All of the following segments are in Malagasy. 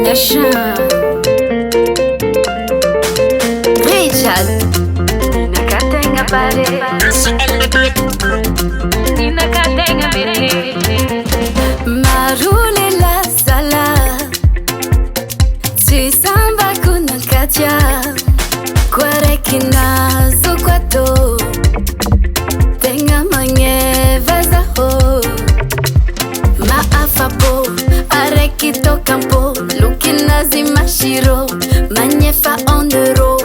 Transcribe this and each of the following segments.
Nation Richard Nakatenga pare Nakatenga mere Marule la sala Sisamba kuna kacha Kwareki nazo kwato Tenga manye vaza ho Maafapo Areki to campo Lukina zimashiro Manyefa on euro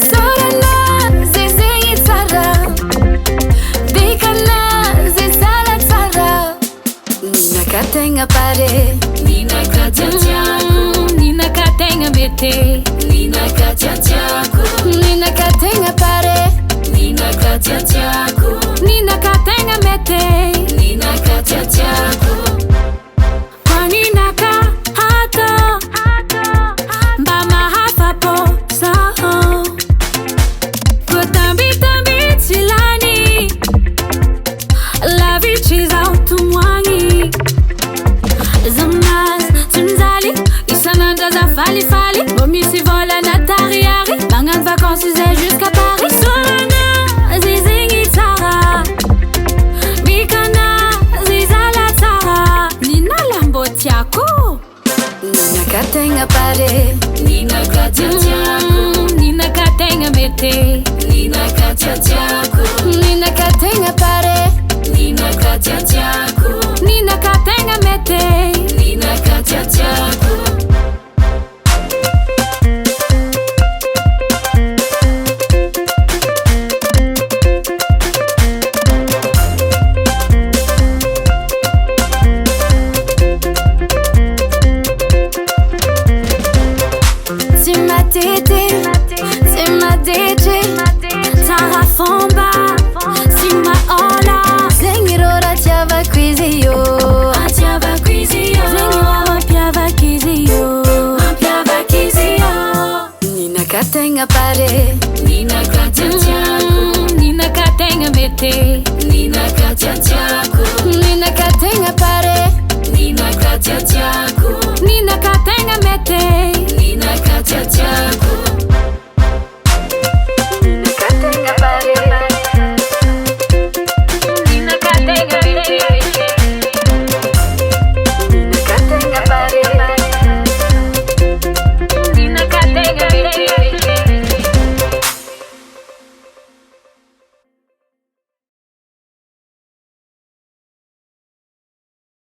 Sorana zizi itara Dikana zizala tara Nina katenga pare Nina katia tiako Nina katenga mete Nina katia tiako Nina katenga pare Nina katia tiako Nina katenga mete Nina katia tiako Nina ka hato Bama hafa po saho Kutambi tambi chilani La vie chiza utumwangi Zamnaz tunzali Isananda za fali fali Bomisi vola na tariari Bangan vacances et jusqu'à Paris Solana zizingi tara Bikana zizala tara Nina lambo tiako Nina katenga pare Nina katia tiako Nina katenga mete Nina katia tiako Nina katenga pare Nina katia tiako